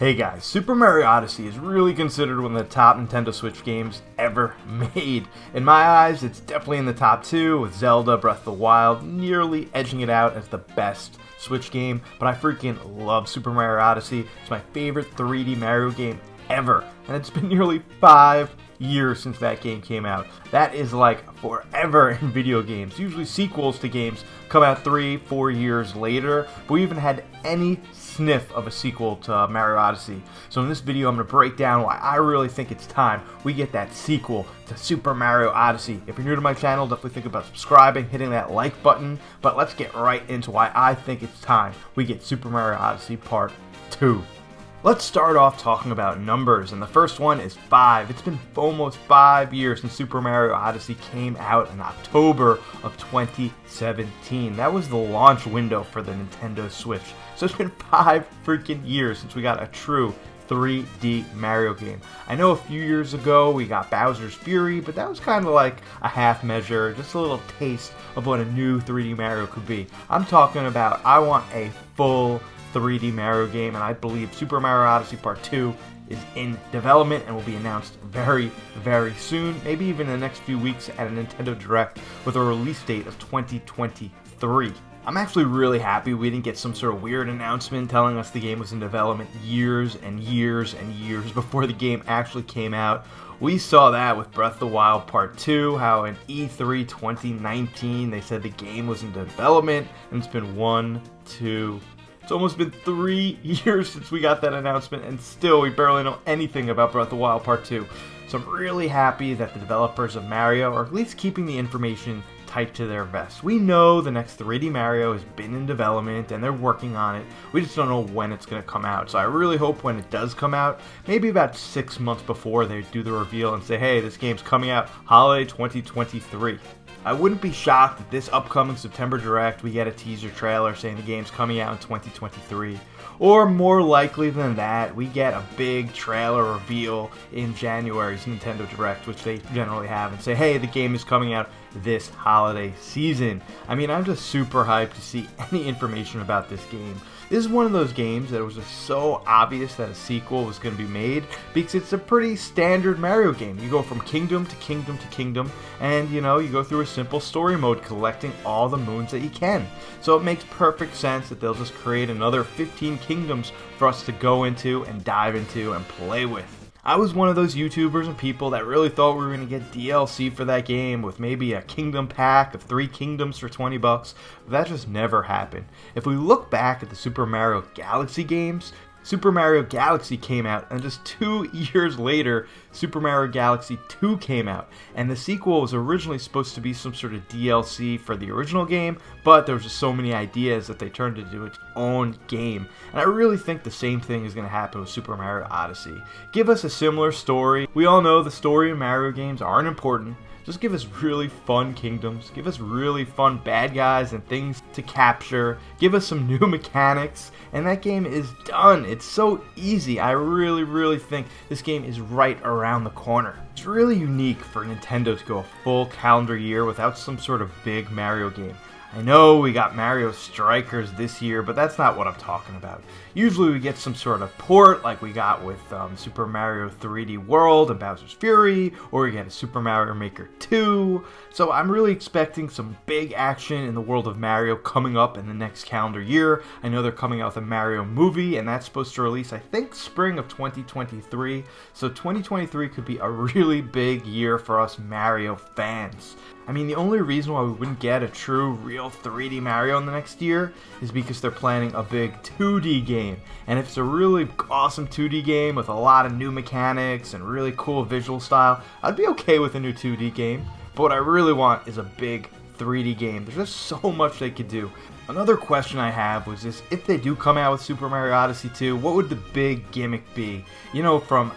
Hey guys, Super Mario Odyssey is really considered one of the top Nintendo Switch games ever made. In my eyes, it's definitely in the top two, with Zelda Breath of the Wild nearly edging it out as the best Switch game, but I freaking love Super Mario Odyssey. It's my favorite 3D Mario game ever, and it's been nearly 5 years since that game came out. That is like forever in video games. Usually sequels to games come out 3-4 years later, but we haven't had any sniff of a sequel to Mario Odyssey. So in this video I'm going to break down why I really think it's time we get that sequel to Super Mario Odyssey. If you're new to my channel, definitely think about subscribing, hitting that like button, but let's get right into why I think it's time we get Super Mario Odyssey Part 2. Let's start off talking about numbers, and the first one is 5. It's been almost 5 years since Super Mario Odyssey came out in October of 2017. That was the launch window for the Nintendo Switch. So it's been 5 freaking years since we got a true 3D Mario game. I know a few years ago we got Bowser's Fury, but that was kind of like a half measure, just a little taste of what a new 3D Mario could be. I'm talking about I want a full 3D Mario game, and I believe Super Mario Odyssey Part 2 is in development and will be announced very, very soon, maybe even in the next few weeks at a Nintendo Direct with a release date of 2023. I'm actually really happy we didn't get some sort of weird announcement telling us the game was in development years and years and years before the game actually came out. We saw that with Breath of the Wild Part 2, how in E3 2019 they said the game was in development, and it's been it's almost been 3 years since we got that announcement, and still we barely know anything about Breath of the Wild Part 2. So I'm really happy that the developers of Mario are at least keeping the information tight to their vest. We know the next 3D Mario has been in development and they're working on it. We just don't know when it's going to come out. So I really hope when it does come out, maybe about 6 months before they do the reveal and say, hey, this game's coming out holiday 2023. I wouldn't be shocked if this upcoming September Direct we get a teaser trailer saying the game's coming out in 2023. Or more likely than that, we get a big trailer reveal in January's Nintendo Direct, which they generally have, and say, hey, the game is coming out this holiday season. I mean, I'm just super hyped to see any information about this game. This is one of those games that was just so obvious that a sequel was going to be made because it's a pretty standard Mario game. You go from kingdom to kingdom to kingdom, and you go through a simple story mode collecting all the moons that you can. So it makes perfect sense that they'll just create another 15 kingdoms for us to go into and dive into and play with. I was one of those YouTubers and people that really thought we were going to get DLC for that game with maybe a kingdom pack of 3 kingdoms for $20, but that just never happened. If we look back at the Super Mario Galaxy games, Super Mario Galaxy came out, and just 2 years later, Super Mario Galaxy 2 came out. And the sequel was originally supposed to be some sort of DLC for the original game, but there was just so many ideas that they turned it into its own game. And I really think the same thing is going to happen with Super Mario Odyssey. Give us a similar story. We all know the story in Mario games aren't important. Just give us really fun kingdoms, give us really fun bad guys and things to capture, give us some new mechanics, and that game is done. It's so easy. I really think this game is right around the corner. It's really unique for Nintendo to go a full calendar year without some sort of big Mario game. I know we got Mario Strikers this year, but that's not what I'm talking about. Usually we get some sort of port like we got with Super Mario 3D World and Bowser's Fury, or we get a Super Mario Maker 2. So I'm really expecting some big action in the world of Mario coming up in the next calendar year. I know they're coming out with a Mario movie, and that's supposed to release, I think, spring of 2023. So 2023 could be a really big year for us Mario fans. I mean, the only reason why we wouldn't get a true, real 3D Mario in the next year is because they're planning a big 2D game. And if it's a really awesome 2D game with a lot of new mechanics and really cool visual style, I'd be okay with a new 2D game. But what I really want is a big 3D game. There's just so much they could do. Another question I have was this: if they do come out with Super Mario Odyssey 2, what would the big gimmick be? From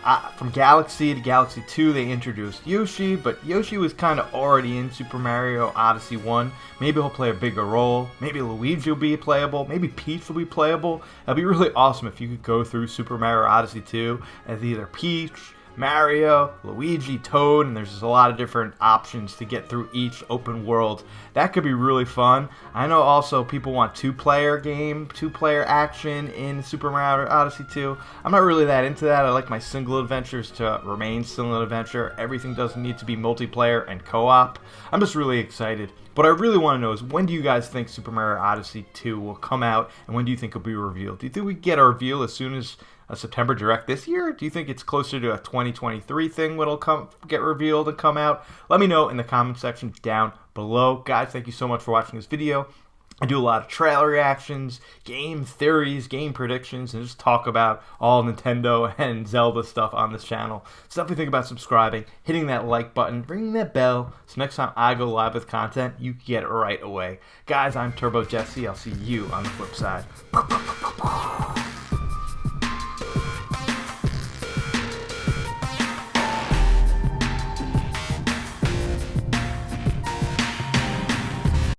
Galaxy to Galaxy 2 they introduced Yoshi, but Yoshi was kind of already in Super Mario Odyssey 1. Maybe he'll play a bigger role, maybe Luigi will be playable, maybe Peach will be playable. That'd be really awesome if you could go through Super Mario Odyssey 2 as either Peach, Mario, Luigi, Toad, and there's just a lot of different options to get through each open world. That could be really fun. I know also people want two-player action in Super Mario Odyssey 2. I'm not really that into that. I like my single adventures to remain single adventure. Everything doesn't need to be multiplayer and co-op. I'm just really excited. What I really want to know is, when do you guys think Super Mario Odyssey 2 will come out, and when do you think it'll be revealed? Do you think we get a reveal as soon as a September Direct this year? Do you think it's closer to a 2023 thing when it'll get revealed and come out? Let me know in the comment section down below. Guys, thank you so much for watching this video. I do a lot of trailer reactions, game theories, game predictions, and just talk about all Nintendo and Zelda stuff on this channel. So definitely think about subscribing, hitting that like button, ringing that bell, so next time I go live with content, you get it right away. Guys, I'm Turbo Jesse. I'll see you on the flip side.